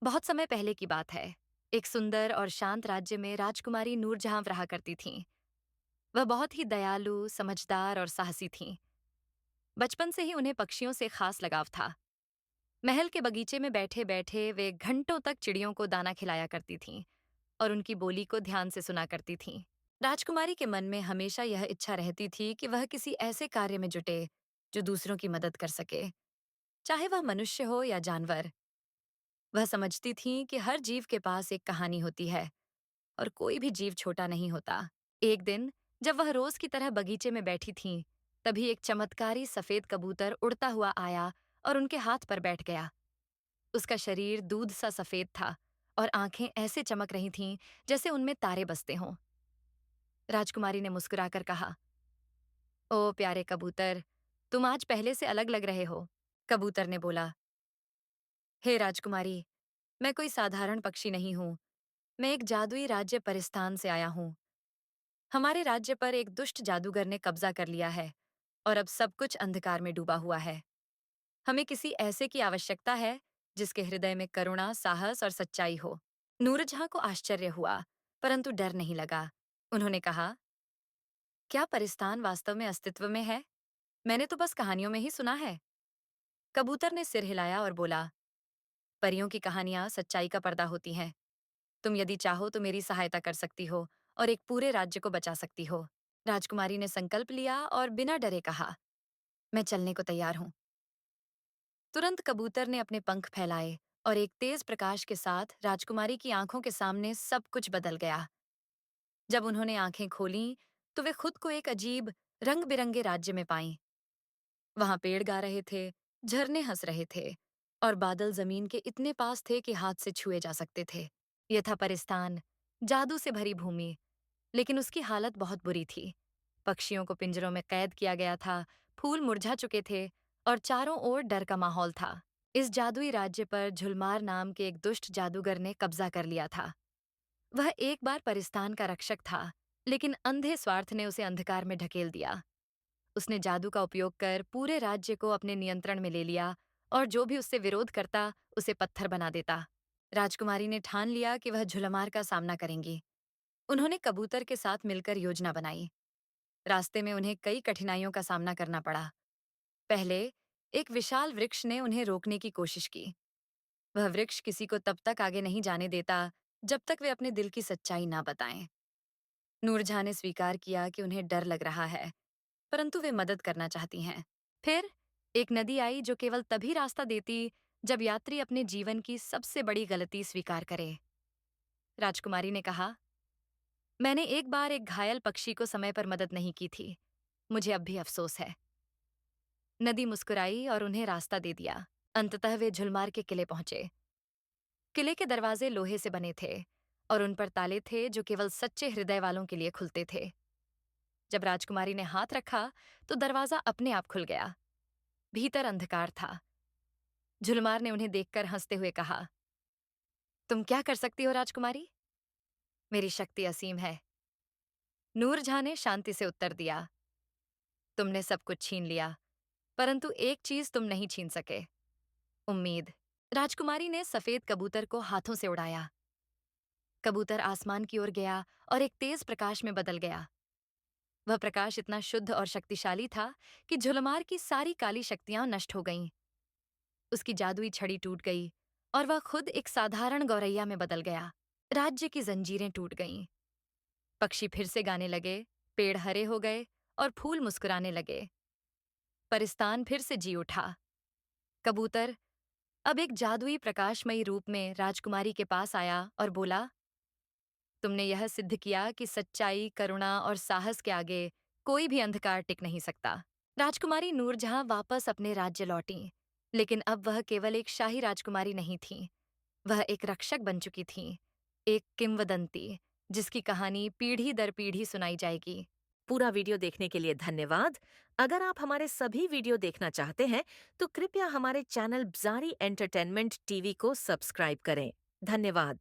बहुत समय पहले की बात है। एक सुंदर और शांत राज्य में राजकुमारी नूरजहां रहा करती थीं। वह बहुत ही दयालु, समझदार और साहसी थीं। बचपन से ही उन्हें पक्षियों से खास लगाव था। महल के बगीचे में बैठे बैठे वे घंटों तक चिड़ियों को दाना खिलाया करती थीं और उनकी बोली को ध्यान से सुना करती थीं। राजकुमारी के मन में हमेशा यह इच्छा रहती थी कि वह किसी ऐसे कार्य में जुटे जो दूसरों की मदद कर सके, चाहे वह मनुष्य हो या जानवर। वह समझती थीं कि हर जीव के पास एक कहानी होती है और कोई भी जीव छोटा नहीं होता। एक दिन जब वह रोज की तरह बगीचे में बैठी थीं, तभी एक चमत्कारी सफेद कबूतर उड़ता हुआ आया और उनके हाथ पर बैठ गया। उसका शरीर दूध सा सफेद था और आंखें ऐसे चमक रही थीं जैसे उनमें तारे बसते हों। राजकुमारी ने मुस्कुराकर कहा, "ओ प्यारे कबूतर, तुम आज पहले से अलग लग रहे हो।" कबूतर ने बोला, "हे राजकुमारी, मैं कोई साधारण पक्षी नहीं हूँ। मैं एक जादुई राज्य परिस्तान से आया हूँ। हमारे राज्य पर एक दुष्ट जादूगर ने कब्जा कर लिया है और अब सब कुछ अंधकार में डूबा हुआ है। हमें किसी ऐसे की आवश्यकता है जिसके हृदय में करुणा, साहस और सच्चाई हो।" नूरजहां को आश्चर्य हुआ, परंतु डर नहीं लगा। उन्होंने कहा, "क्या परिस्तान वास्तव में अस्तित्व में है? मैंने तो बस कहानियों में ही सुना है।" कबूतर ने सिर हिलाया और बोला, "परियों की कहानियां सच्चाई का पर्दा होती हैं। तुम यदि चाहो तो मेरी सहायता कर सकती हो और एक पूरे राज्य को बचा सकती हो।" राजकुमारी ने संकल्प लिया और बिना डरे कहा, "मैं चलने को तैयार हूं।" तुरंत कबूतर ने अपने पंख फैलाए और एक तेज प्रकाश के साथ राजकुमारी की आंखों के सामने सब कुछ बदल गया। जब उन्होंने आंखें खोलीं, तो वे खुद को एक अजीब, रंग बिरंगे राज्य में पाईं। वहां पेड़ गा रहे थे, झरने हंस रहे थे और बादल जमीन के इतने पास थे कि हाथ से छुए जा सकते थे। यह था परिस्तान, जादू से भरी भूमि, लेकिन उसकी हालत बहुत बुरी थी। पक्षियों को पिंजरों में कैद किया गया था, फूल मुरझा चुके थे और चारों ओर डर का माहौल था। इस जादुई राज्य पर झुलमार नाम के एक दुष्ट जादूगर ने कब्जा कर लिया था। वह एक बार परिस्तान का रक्षक था, लेकिन अंधे स्वार्थ ने उसे अंधकार में ढकेल दिया। उसने जादू का उपयोग कर पूरे राज्य को अपने नियंत्रण में ले लिया और जो भी उससे विरोध करता, उसे पत्थर बना देता। राजकुमारी ने ठान लिया कि वह झुलमार का सामना करेंगी। उन्होंने कबूतर के साथ मिलकर योजना बनाई। रास्ते में उन्हें कई कठिनाइयों का सामना करना पड़ा। पहले एक विशाल वृक्ष ने उन्हें रोकने की कोशिश की। वह वृक्ष किसी को तब तक आगे नहीं जाने देता जब तक वे अपने दिल की सच्चाई ना बताएं। नूरजहां ने स्वीकार किया कि उन्हें डर लग रहा है, परंतु वे मदद करना चाहती हैं। फिर एक नदी आई जो केवल तभी रास्ता देती जब यात्री अपने जीवन की सबसे बड़ी गलती स्वीकार करे। राजकुमारी ने कहा, "मैंने एक बार एक घायल पक्षी को समय पर मदद नहीं की थी। मुझे अब भी अफसोस है।" नदी मुस्कुराई और उन्हें रास्ता दे दिया। अंततः वे झुलमार के किले पहुंचे। किले के दरवाजे लोहे से बने थे और उन पर ताले थे जो केवल सच्चे हृदय वालों के लिए खुलते थे। जब राजकुमारी ने हाथ रखा, तो दरवाजा अपने आप खुल गया। भीतर अंधकार था। झुलमार ने उन्हें देखकर हंसते हुए कहा, "तुम क्या कर सकती हो राजकुमारी? मेरी शक्ति असीम है।" नूरजहां ने शांति से उत्तर दिया, "तुमने सब कुछ छीन लिया, परंतु एक चीज तुम नहीं छीन सके, उम्मीद।" राजकुमारी ने सफेद कबूतर को हाथों से उड़ाया। कबूतर आसमान की ओर गया और एक तेज प्रकाश में बदल गया। वह प्रकाश इतना शुद्ध और शक्तिशाली था कि झुलमार की सारी काली शक्तियां नष्ट हो गईं। उसकी जादुई छड़ी टूट गई और वह खुद एक साधारण गौरैया में बदल गया। राज्य की जंजीरें टूट गईं। पक्षी फिर से गाने लगे, पेड़ हरे हो गए और फूल मुस्कुराने लगे। परिस्तान फिर से जी उठा। कबूतर अब एक जादुई प्रकाशमयी रूप में राजकुमारी के पास आया और बोला, "तुमने यह सिद्ध किया कि सच्चाई, करुणा और साहस के आगे कोई भी अंधकार टिक नहीं सकता।" राजकुमारी नूरजहां वापस अपने राज्य लौटीं, लेकिन अब वह केवल एक शाही राजकुमारी नहीं थीं। वह एक रक्षक बन चुकी थीं, एक किंवदंती, जिसकी कहानी पीढ़ी दर पीढ़ी सुनाई जाएगी। पूरा वीडियो देखने के लिए धन्यवाद। अगर आप हमारे सभी वीडियो देखना चाहते हैं, तो कृपया हमारे चैनल ब्जारी एंटरटेनमेंट टीवी को सब्सक्राइब करें। धन्यवाद।